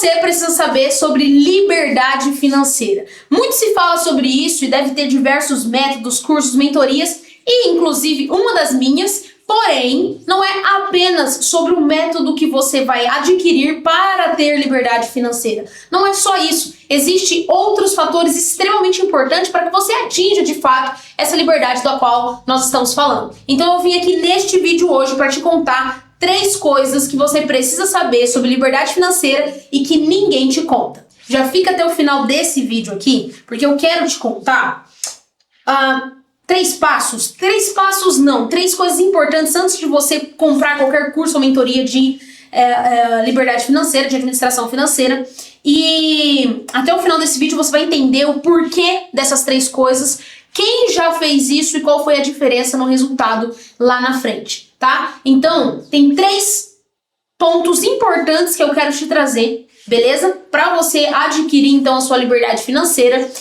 você precisa saber sobre liberdade financeira? Muito se fala sobre isso e deve ter diversos métodos, cursos, mentorias e inclusive uma das minhas, porém não é apenas sobre o método que você vai adquirir para ter liberdade financeira. Não é só isso, existem outros fatores extremamente importantes para que você atinja de fato essa liberdade da qual nós estamos falando. Então eu vim aqui neste vídeo hoje para te contar 3 coisas que você precisa saber sobre liberdade financeira e que ninguém te conta. Já fica até o final desse vídeo aqui, porque eu quero te contar 3 passos. 3 passos não, 3 coisas importantes antes de você comprar qualquer curso ou mentoria de liberdade financeira, de administração financeira. E até o final desse vídeo você vai entender o porquê dessas 3 coisas, quem já fez isso e qual foi a diferença no resultado lá na frente, tá? Então, tem 3 pontos importantes que eu quero te trazer, beleza? Para você adquirir, então, a sua liberdade financeira.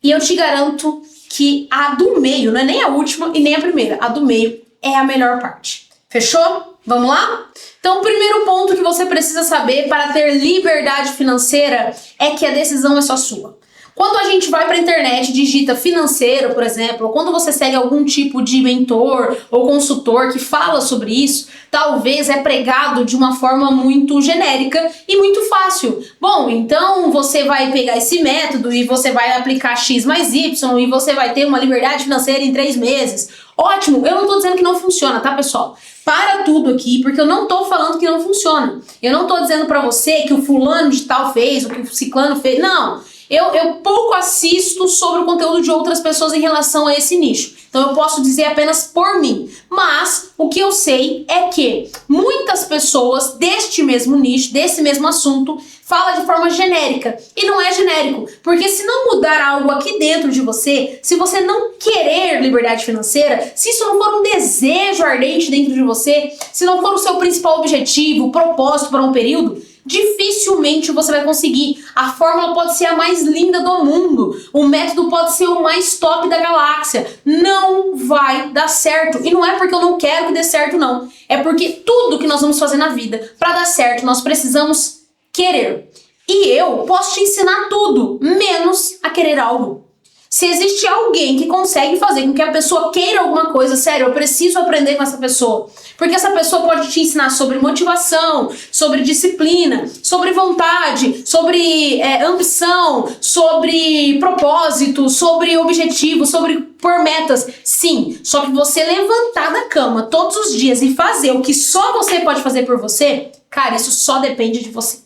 E eu te garanto que a do meio, não é nem a última e nem a primeira, a do meio é a melhor parte. Fechou? Vamos lá? Então, o primeiro ponto que você precisa saber para ter liberdade financeira é que a decisão é só sua. Quando a gente vai para a internet, digita financeiro, por exemplo, ou quando você segue algum tipo de mentor ou consultor que fala sobre isso, talvez é pregado de uma forma muito genérica e muito fácil. Bom, então você vai pegar esse método e você vai aplicar X mais Y e você vai ter uma liberdade financeira em 3 meses. Ótimo, eu não tô dizendo que não funciona, tá, pessoal? Para tudo aqui, porque eu não tô falando que não funciona. Eu não tô dizendo pra você que o fulano de tal fez, ou que o ciclano fez, não. Eu pouco assisto sobre o conteúdo de outras pessoas em relação a esse nicho. Então eu posso dizer apenas por mim. Mas o que eu sei é que muitas pessoas deste mesmo nicho, desse mesmo assunto, falam de forma genérica. E não é genérico. Porque se não mudar algo aqui dentro de você, se você não querer liberdade financeira, se isso não for um desejo ardente dentro de você, se não for o seu principal objetivo, propósito para um período, dificilmente você vai conseguir. A fórmula pode ser a mais linda do mundo, o método pode ser o mais top da galáxia, não vai dar certo. E não é porque eu não quero que dê certo, não. É porque tudo que nós vamos fazer na vida, para dar certo, nós precisamos querer. E eu posso te ensinar tudo, menos a querer algo. Se existe alguém que consegue fazer com que a pessoa queira alguma coisa, sério, eu preciso aprender com essa pessoa. Porque essa pessoa pode te ensinar sobre motivação, sobre disciplina, sobre vontade, sobre ambição, sobre propósito, sobre objetivo, sobre pôr metas. Sim, só que você levantar da cama todos os dias e fazer o que só você pode fazer por você, cara, isso só depende de você.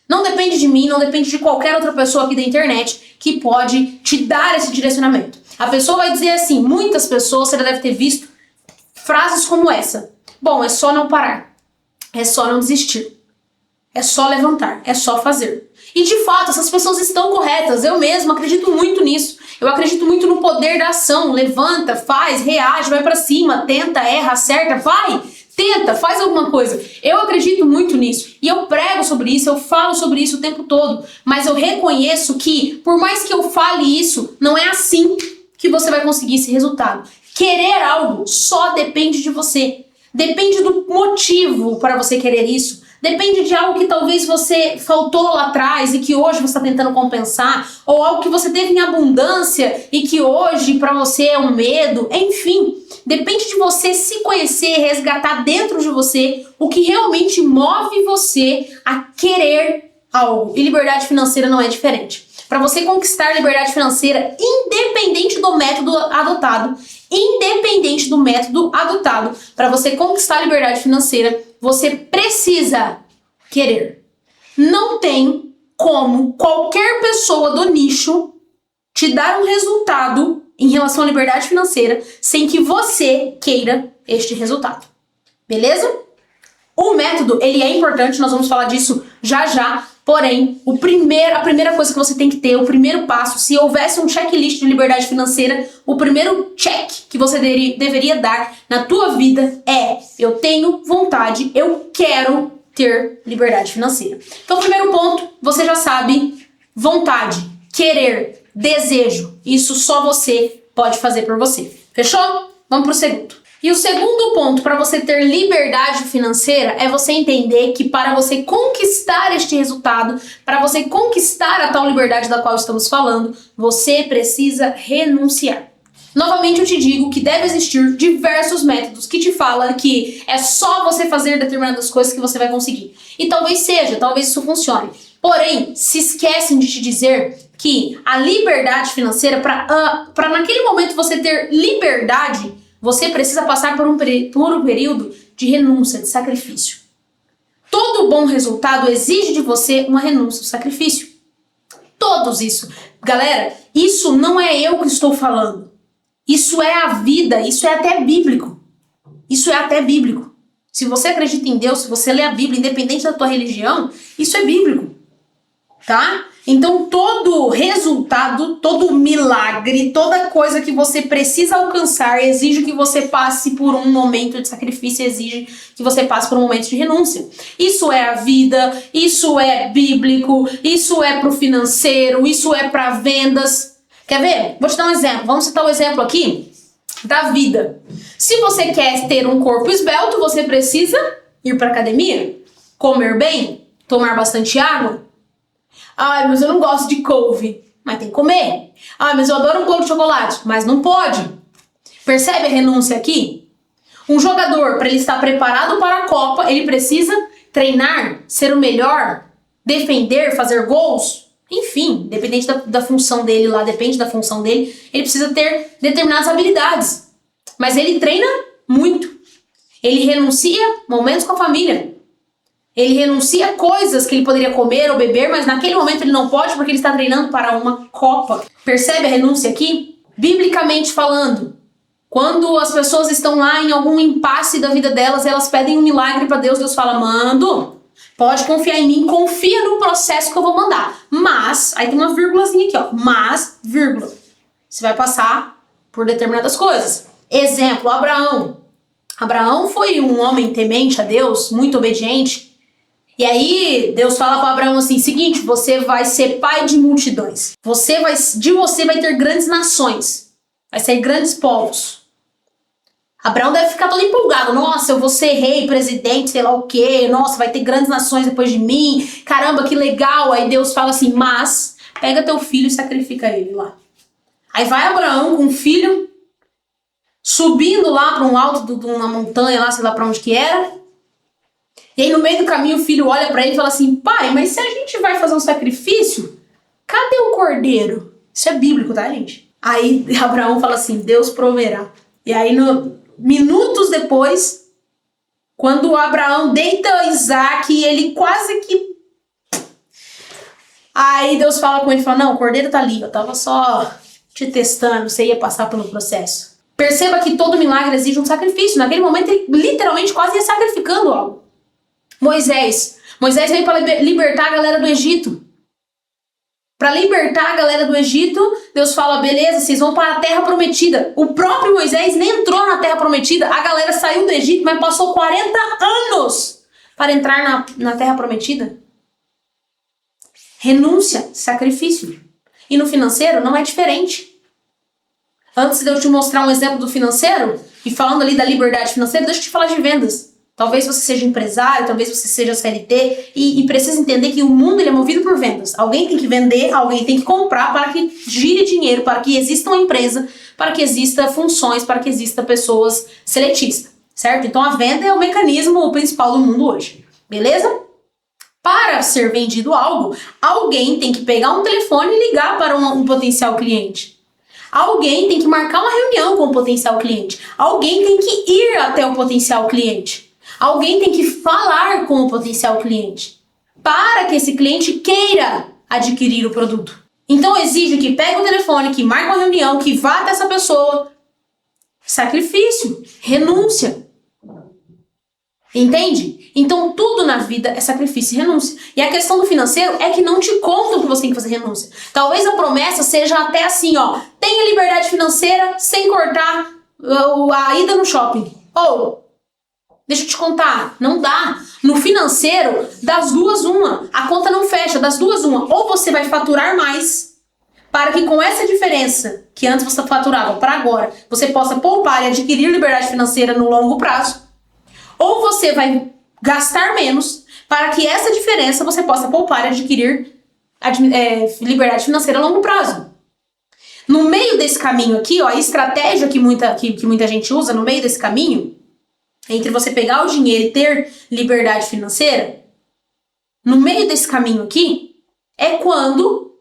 Não depende de mim, não depende de qualquer outra pessoa aqui da internet que pode te dar esse direcionamento. A pessoa vai dizer assim, muitas pessoas, você já deve ter visto frases como essa. Bom, é só não parar, é só não desistir, é só levantar, é só fazer. E de fato, essas pessoas estão corretas, eu mesma acredito muito nisso. Eu acredito muito no poder da ação, levanta, faz, reage, vai pra cima, tenta, erra, acerta, vai! Tenta, faz alguma coisa. Eu acredito muito nisso. E eu prego sobre isso, eu falo sobre isso o tempo todo. Mas eu reconheço que, por mais que eu fale isso, não é assim que você vai conseguir esse resultado. Querer algo só depende de você. Depende do motivo para você querer isso. Depende de algo que talvez você faltou lá atrás e que hoje você está tentando compensar. Ou algo que você teve em abundância e que hoje para você é um medo. Enfim, depende de você se conhecer, resgatar dentro de você o que realmente move você a querer algo. E liberdade financeira não é diferente. Para você conquistar liberdade financeira, independente do método adotado, para você conquistar a liberdade financeira, você precisa querer. Não tem como qualquer pessoa do nicho te dar um resultado em relação à liberdade financeira sem que você queira este resultado. Beleza? O método, ele é importante, nós vamos falar disso já já. Porém, a primeira coisa que você tem que ter, o primeiro passo, se houvesse um checklist de liberdade financeira, o primeiro check que você deveria dar na tua vida é: eu tenho vontade, eu quero ter liberdade financeira. Então, o primeiro ponto, você já sabe, vontade, querer, desejo. Isso só você pode fazer por você. Fechou? Vamos pro segundo. E o segundo ponto para você ter liberdade financeira é você entender que para você conquistar este resultado, para você conquistar a tal liberdade da qual estamos falando, você precisa renunciar. Novamente eu te digo que deve existir diversos métodos que te falam que é só você fazer determinadas coisas que você vai conseguir. E talvez isso funcione. Porém, se esquecem de te dizer que a liberdade financeira, para naquele momento você ter liberdade, você precisa passar por um período de renúncia, de sacrifício. Todo bom resultado exige de você uma renúncia, um sacrifício. Todos isso. Galera, isso não é eu que estou falando. Isso é a vida, isso é até bíblico. Isso é até bíblico. Se você acredita em Deus, se você lê a Bíblia, independente da tua religião, isso é bíblico. Tá? Então todo resultado, todo milagre, toda coisa que você precisa alcançar exige que você passe por um momento de sacrifício, exige que você passe por um momento de renúncia. Isso é a vida, isso é bíblico, isso é pro financeiro, isso é para vendas. Quer ver? Vou te dar um exemplo. Vamos citar o exemplo aqui da vida. Se você quer ter um corpo esbelto, você precisa ir para academia, comer bem, tomar bastante água. Ai, mas eu não gosto de couve. Mas tem que comer. Ai, mas eu adoro um bolo de chocolate. Mas não pode. Percebe a renúncia aqui? Um jogador, para ele estar preparado para a Copa, ele precisa treinar, ser o melhor, defender, fazer gols. Enfim, dependente da função dele lá, depende da função dele, ele precisa ter determinadas habilidades. Mas ele treina muito. Ele renuncia momentos com a família. Ele renuncia coisas que ele poderia comer ou beber, mas naquele momento ele não pode porque ele está treinando para uma Copa. Percebe a renúncia aqui? Biblicamente falando, quando as pessoas estão lá em algum impasse da vida delas, elas pedem um milagre para Deus, Deus fala, mando, pode confiar em mim, confia no processo que eu vou mandar. Mas, aí tem uma vírgulazinha aqui, ó, mas, vírgula, você vai passar por determinadas coisas. Exemplo, Abraão. Abraão foi um homem temente a Deus, muito obediente. E aí, Deus fala para Abraão assim, seguinte, você vai ser pai de multidões. De você vai ter grandes nações. Vai ser grandes povos. Abraão deve ficar todo empolgado. Nossa, eu vou ser rei, presidente, sei lá o quê. Nossa, vai ter grandes nações depois de mim. Caramba, que legal. Aí Deus fala assim, mas pega teu filho e sacrifica ele lá. Aí vai Abraão com o filho, subindo lá para um alto de uma montanha lá, sei lá para onde que era. E aí no meio do caminho o filho olha pra ele e fala assim, pai, mas se a gente vai fazer um sacrifício, cadê o cordeiro? Isso é bíblico, tá, gente? Aí Abraão fala assim, Deus proverá. E aí minutos depois, quando Abraão deita Isaac e ele quase que... Aí Deus fala com ele, fala, não, o cordeiro tá ali, eu tava só te testando, você ia passar pelo processo. Perceba que todo milagre exige um sacrifício. Naquele momento ele literalmente quase ia sacrificando algo. Moisés veio para libertar a galera do Egito. Para libertar a galera do Egito, Deus fala, beleza, vocês vão para a terra prometida. O próprio Moisés nem entrou na terra prometida. A galera saiu do Egito, mas passou 40 anos para entrar na terra prometida. Renúncia, sacrifício. E no financeiro não é diferente. Antes de eu te mostrar um exemplo do financeiro, e falando ali da liberdade financeira, deixa eu te falar de vendas. Talvez você seja empresário, talvez você seja CLT e precisa entender que o mundo ele é movido por vendas. Alguém tem que vender, alguém tem que comprar para que gire dinheiro, para que exista uma empresa, para que exista funções, para que exista pessoas seletistas, certo? Então a venda é o mecanismo principal do mundo hoje, beleza? Para ser vendido algo, alguém tem que pegar um telefone e ligar para um potencial cliente. Alguém tem que marcar uma reunião com o potencial cliente. Alguém tem que ir até o potencial cliente. Alguém tem que falar com o potencial cliente para que esse cliente queira adquirir o produto. Então exige que pegue o telefone, que marque uma reunião, que vá até essa pessoa. Sacrifício, renúncia. Entende? Então tudo na vida é sacrifício e renúncia. E a questão do financeiro é que não te contam que você tem que fazer renúncia. Talvez a promessa seja até assim, ó, tenha liberdade financeira sem cortar a ida no shopping. Ou, deixa eu te contar, não dá. No financeiro, das duas uma. A conta não fecha, das duas uma. Ou você vai faturar mais para que com essa diferença que antes você faturava para agora, você possa poupar e adquirir liberdade financeira no longo prazo, ou você vai gastar menos para que essa diferença você possa poupar e adquirir liberdade financeira a longo prazo. No meio desse caminho aqui, ó, a estratégia que muita gente usa no meio desse caminho, entre você pegar o dinheiro e ter liberdade financeira, no meio desse caminho aqui, é quando,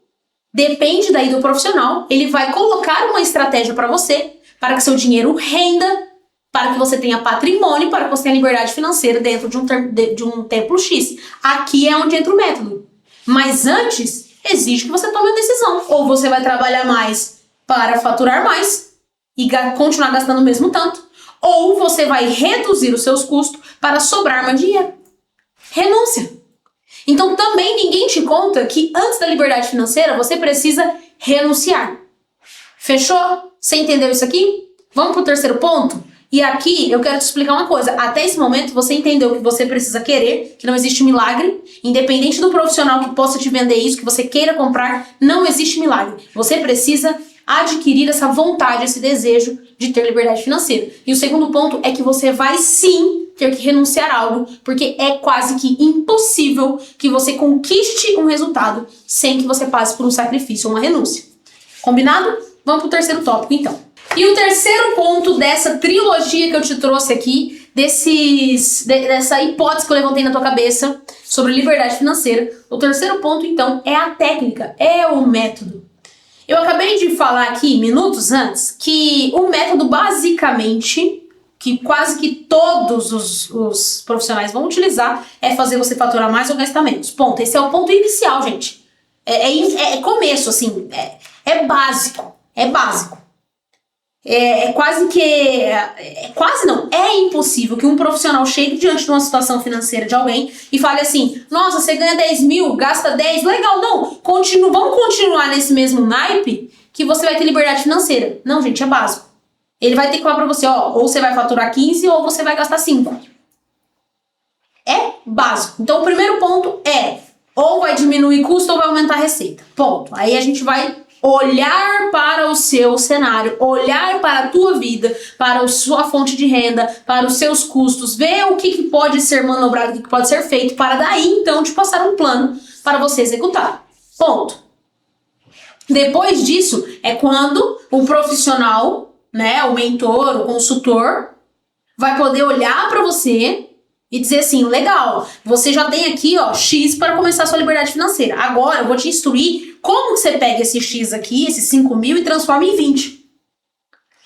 depende daí do profissional, ele vai colocar uma estratégia para você, para que seu dinheiro renda, para que você tenha patrimônio, para que você tenha liberdade financeira dentro de um tempo X. Aqui é onde entra o método. Mas antes, exige que você tome uma decisão. Ou você vai trabalhar mais para faturar mais e continuar gastando o mesmo tanto, ou você vai reduzir os seus custos para sobrar mais dinheiro. Renúncia. Então também ninguém te conta que antes da liberdade financeira você precisa renunciar. Fechou? Você entendeu isso aqui? Vamos pro terceiro ponto? E aqui eu quero te explicar uma coisa. Até esse momento você entendeu que você precisa querer, que não existe milagre. Independente do profissional que possa te vender isso, que você queira comprar, não existe milagre. Você precisa adquirir essa vontade, esse desejo de ter liberdade financeira. E o segundo ponto é que você vai sim ter que renunciar a algo, porque é quase que impossível que você conquiste um resultado sem que você passe por um sacrifício ou uma renúncia. Combinado? Vamos pro terceiro tópico então. E o terceiro ponto dessa trilogia que eu te trouxe aqui, dessa hipótese que eu levantei na tua cabeça sobre liberdade financeira, o terceiro ponto então é a técnica, é o método. Eu acabei de falar aqui, minutos antes, que o método basicamente, que quase que todos os profissionais vão utilizar, é fazer você faturar mais ou gastar menos. Ponto. Esse é o ponto inicial, gente. É começo, assim, é básico. É básico. É impossível que um profissional chegue diante de uma situação financeira de alguém e fale assim, nossa, você ganha 10 mil, gasta 10, legal, não, vamos continuar nesse mesmo naipe que você vai ter liberdade financeira. Não, gente, é básico. Ele vai ter que falar pra você, ó, ou você vai faturar 15 ou você vai gastar 5. É básico. Então o primeiro ponto é, ou vai diminuir custo ou vai aumentar a receita. Ponto. Aí a gente vai olhar para o seu cenário, olhar para a tua vida, para a sua fonte de renda, para os seus custos, ver o que pode ser manobrado, o que pode ser feito, para daí então te passar um plano para você executar. Ponto. Depois disso é quando o profissional, né, o mentor, o consultor, vai poder olhar para você e dizer assim, legal, você já tem aqui, ó, X para começar a sua liberdade financeira. Agora eu vou te instruir como que você pega esse X aqui, esses 5 mil e transforma em 20.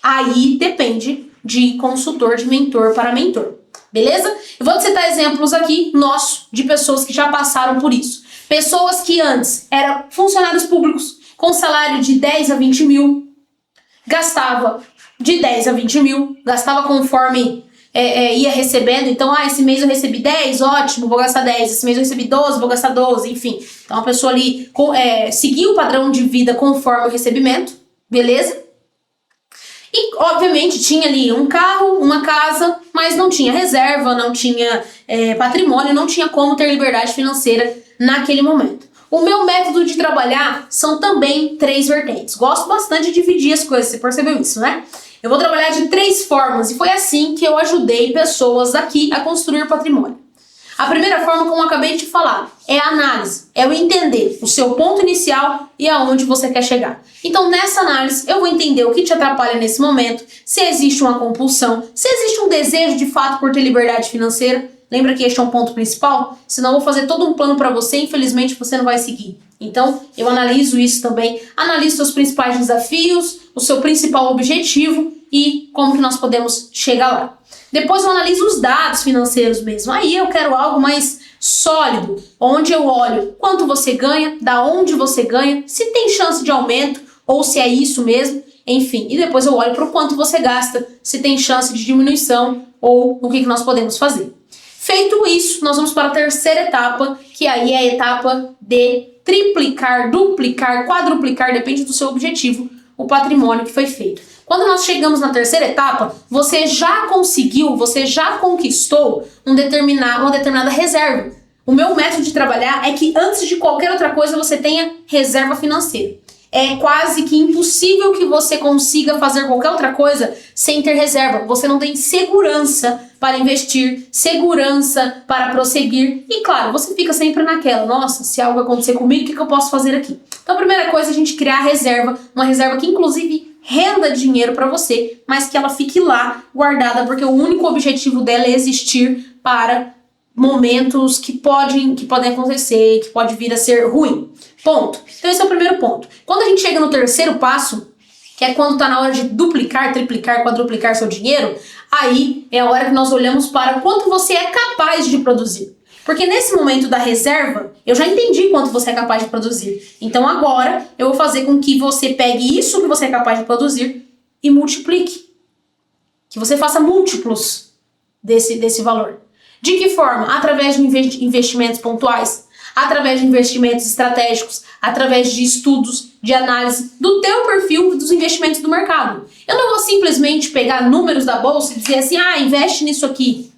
Aí depende de consultor, de mentor para mentor. Beleza? Eu vou te citar exemplos aqui, nossos, de pessoas que já passaram por isso. Pessoas que antes eram funcionários públicos, com salário de 10 a 20 mil, gastava de 10 a 20 mil, gastava conforme ia recebendo, então, esse mês eu recebi 10, ótimo, vou gastar 10, esse mês eu recebi 12, vou gastar 12, enfim. Então a pessoa ali seguiu o padrão de vida conforme o recebimento, beleza? E, obviamente, tinha ali um carro, uma casa, mas não tinha reserva, não tinha patrimônio, não tinha como ter liberdade financeira naquele momento. O meu método de trabalhar são também 3 vertentes. Gosto bastante de dividir as coisas, você percebeu isso, né? Eu vou trabalhar de 3 formas e foi assim que eu ajudei pessoas aqui a construir patrimônio. A primeira forma, como eu acabei de falar, é a análise, é o entender o seu ponto inicial e aonde você quer chegar. Então, nessa análise, eu vou entender o que te atrapalha nesse momento, se existe uma compulsão, se existe um desejo de fato por ter liberdade financeira. Lembra que este é um ponto principal? Senão eu vou fazer todo um plano para você, infelizmente você não vai seguir. Então, eu analiso isso também, analiso seus principais desafios, o seu principal objetivo e como que nós podemos chegar lá. Depois eu analiso os dados financeiros mesmo. Aí eu quero algo mais sólido, onde eu olho quanto você ganha, da onde você ganha, se tem chance de aumento ou se é isso mesmo, enfim. E depois eu olho para o quanto você gasta, se tem chance de diminuição ou o que nós podemos fazer. Feito isso, nós vamos para a terceira etapa, que aí é a etapa de triplicar, duplicar, quadruplicar, depende do seu objetivo, o patrimônio que foi feito. Quando nós chegamos na terceira etapa, você já conseguiu, você já conquistou uma determinada reserva. O meu método de trabalhar é que antes de qualquer outra coisa você tenha reserva financeira. É quase que impossível que você consiga fazer qualquer outra coisa sem ter reserva. Você não tem segurança para investir, segurança para prosseguir. E claro, você fica sempre naquela, nossa, se algo acontecer comigo, o que eu posso fazer aqui? Então a primeira coisa é a gente criar reserva, uma reserva que inclusive renda dinheiro para você, mas que ela fique lá guardada, porque o único objetivo dela é existir para momentos que podem acontecer, que pode vir a ser ruim. Ponto. Então esse é o primeiro ponto. Quando a gente chega no terceiro passo, que é quando está na hora de duplicar, triplicar, quadruplicar seu dinheiro, aí é a hora que nós olhamos para quanto você é capaz de produzir. Porque nesse momento da reserva, eu já entendi quanto você é capaz de produzir. Então agora eu vou fazer com que você pegue isso que você é capaz de produzir e multiplique. Que você faça múltiplos desse valor. De que forma? Através de investimentos pontuais, através de investimentos estratégicos, através de estudos, de análise do teu perfil e dos investimentos do mercado. Eu não vou simplesmente pegar números da bolsa e dizer assim, investe nisso aqui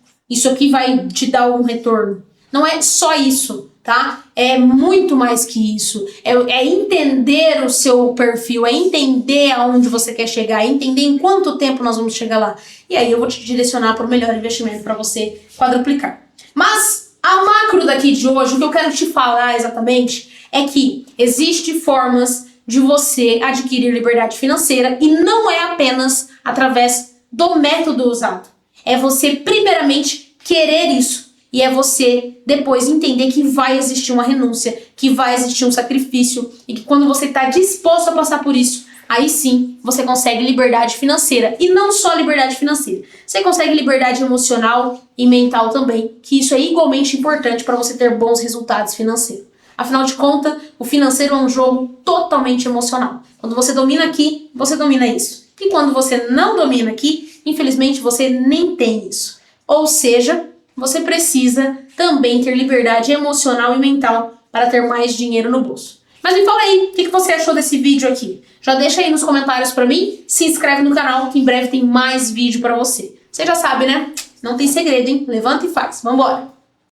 vai te dar um retorno. Não é só isso, tá? É muito mais que isso. É entender o seu perfil, é entender aonde você quer chegar, é entender em quanto tempo nós vamos chegar lá. E aí eu vou te direcionar para o melhor investimento para você quadruplicar. Mas a macro daqui de hoje, o que eu quero te falar exatamente é que existem formas de você adquirir liberdade financeira e não é apenas através do método usado. É você primeiramente querer isso. E é você depois entender que vai existir uma renúncia, que vai existir um sacrifício e que quando você está disposto a passar por isso, aí sim você consegue liberdade financeira. E não só liberdade financeira, você consegue liberdade emocional e mental também, que isso é igualmente importante para você ter bons resultados financeiros. Afinal de contas, o financeiro é um jogo totalmente emocional. Quando você domina aqui, você domina isso. E quando você não domina aqui, infelizmente você nem tem isso. Ou seja, você precisa também ter liberdade emocional e mental para ter mais dinheiro no bolso. Mas me fala aí, o que você achou desse vídeo aqui? Já deixa aí nos comentários para mim, se inscreve no canal que em breve tem mais vídeo para você. Você já sabe, né? Não tem segredo, hein? Levanta e faz. Vambora!